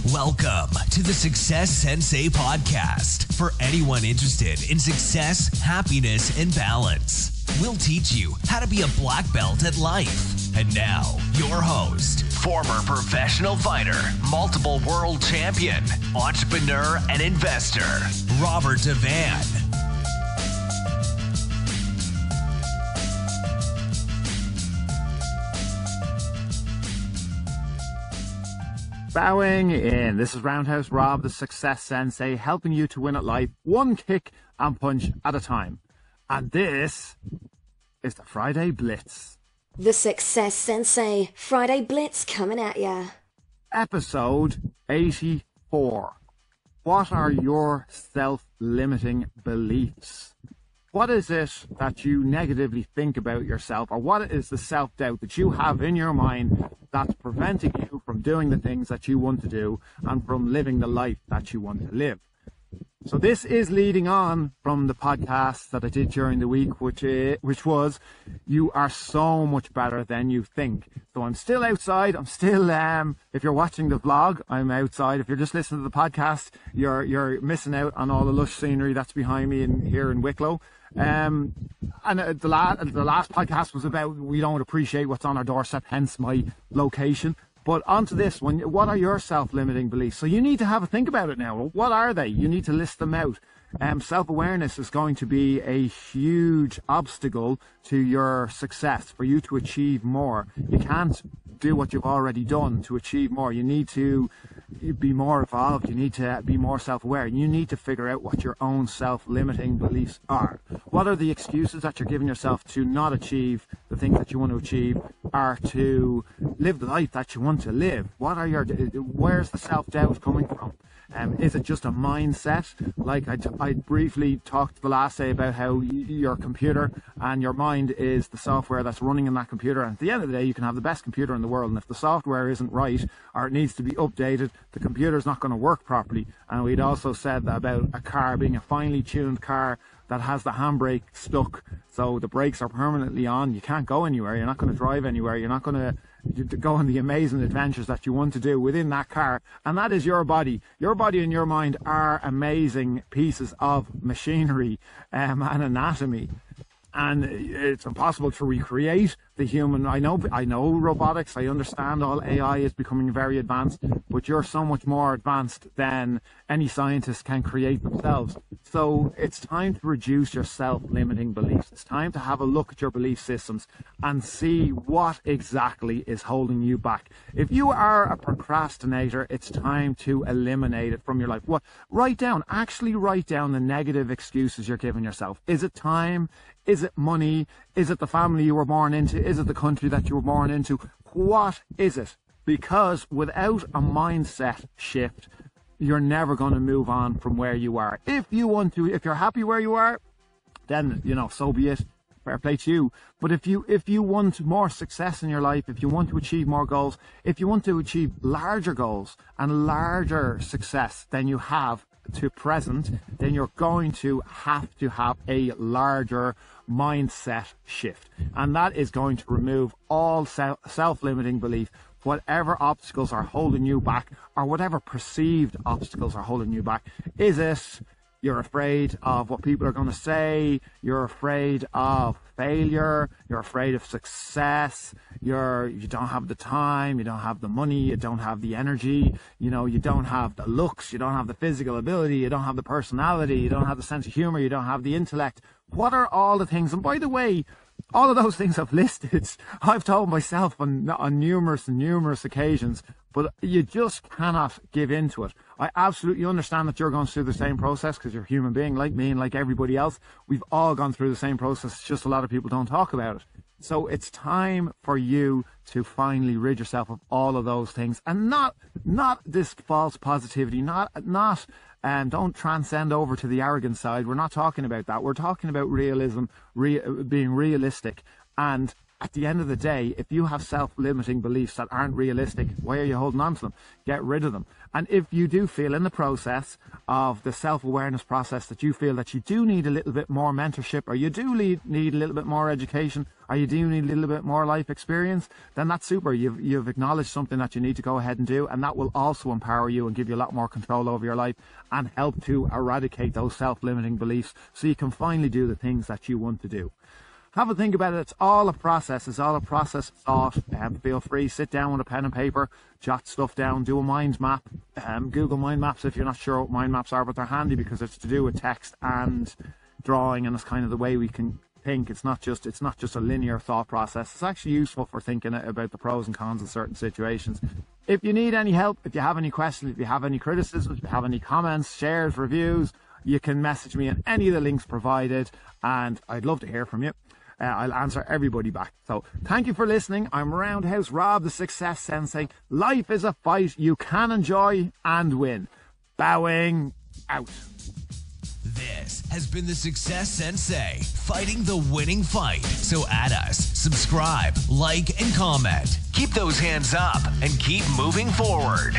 Welcome to the Success Sensei Podcast for anyone interested in success, happiness, and balance. We'll teach you how to be a black belt at life. And now, your host, former professional fighter, multiple world champion, entrepreneur, and investor, Robert Devane. Bowing in. This is Roundhouse Rob, the Success Sensei, helping you to win at life one kick and punch at a time. And this is the Friday BLITZ. The Success Sensei Friday BLITZ coming at ya. Episode 84. What are your self-limiting beliefs? What is it that you negatively think about yourself, or what is the self-doubt that you have in your mind that's preventing you from doing the things that you want to do and from living the life that you want to live? So this is leading on from the podcast that I did during the week, which was, you are so much better than you think. So I'm still outside. I'm still, if you're watching the vlog, I'm outside. If you're just listening to the podcast, you're missing out on all the lush scenery that's behind me here in Wicklow. And the last podcast was about we don't appreciate what's on our doorstep, hence my location. But onto this one, what are your self-limiting beliefs? So you need to have a think about it now. What are they? You need to list them out. Self-awareness is going to be a huge obstacle to your success, for you to achieve more. You can't do what you've already done to achieve more. You need to be more evolved. You need to be more self-aware. You need to figure out what your own self-limiting beliefs are. What are the excuses that you're giving yourself to not achieve the things that you want to achieve, or to live the life that you want to live? Where's the self-doubt coming from? Is it just a mindset? Like I briefly talked the last day about how your computer and your mind is the software that's running in that computer. And at the end of the day, you can have the best computer in the world, and if the software isn't right or it needs to be updated, the computer's not going to work properly. And we'd also said that about a car being a finely tuned car that has the handbrake stuck, so the brakes are permanently on. You can't go anywhere. You're not going to drive anywhere. You're not going to go on the amazing adventures that you want to do within that car. And that is your body. Your body and your mind are amazing pieces of machinery and anatomy. And it's impossible to recreate the human. I know robotics. I understand all AI is becoming very advanced, but you're so much more advanced than any scientist can create themselves. So it's time to reduce your self-limiting beliefs. It's time to have a look at your belief systems and see what exactly is holding you back. If you are a procrastinator, it's time to eliminate it from your life. Actually write down the negative excuses you're giving yourself. Is it time? Is it money? Is it the family you were born into? Is it the country that you were born into? What is it? Because without a mindset shift, you're never going to move on from where you are. If you're happy where you are, then, so be it. Fair play to you. But if you want more success in your life, if you want to achieve more goals, if you want to achieve larger goals and larger success than you have to present, then you're going to have a larger mindset shift. And that is going to remove all self-limiting belief. Whatever obstacles are holding you back, or whatever perceived obstacles are holding you back. Is it you're afraid of what people are going to say? You're afraid of failure? You're afraid of success? You don't have the time, you don't have the money, you don't have the energy, you don't have the looks, you don't have the physical ability, you don't have the personality, you don't have the sense of humor, you don't have the intellect. What are all the things? And by the way, all of those things I've listed, I've told myself on numerous occasions, but you just cannot give in to it. I absolutely understand that you're going through the same process, because you're a human being like me and like everybody else. We've all gone through the same process. It's just a lot of people don't talk about it. So it's time for you to finally rid yourself of all of those things, and not this false positivity, don't transcend over to the arrogant side. We're not talking about that. We're talking about realism, being realistic, and at the end of the day, if you have self-limiting beliefs that aren't realistic, why are you holding on to them? Get rid of them. And if you do feel in the process of the self-awareness process that you feel that you do need a little bit more mentorship, or you do need a little bit more education, or you do need a little bit more life experience, then that's super. You've acknowledged something that you need to go ahead and do, and that will also empower you and give you a lot more control over your life and help to eradicate those self-limiting beliefs so you can finally do the things that you want to do. Have a think about it. It's all a process. It's all a process of thought. Feel free, sit down with a pen and paper, jot stuff down, do a mind map. Google mind maps if you're not sure what mind maps are, but they're handy because it's to do with text and drawing, and it's kind of the way we can think. It's not just a linear thought process. It's actually useful for thinking about the pros and cons of certain situations. If you need any help, if you have any questions, if you have any criticisms, if you have any comments, shares, reviews, you can message me on any of the links provided, and I'd love to hear from you. I'll answer everybody back. So thank you for listening. I'm Roundhouse Rob, the Success Sensei. Life is a fight you can enjoy and win. Bowing out. This has been the Success Sensei, fighting the winning fight. So add us, subscribe, like, and comment. Keep those hands up and keep moving forward.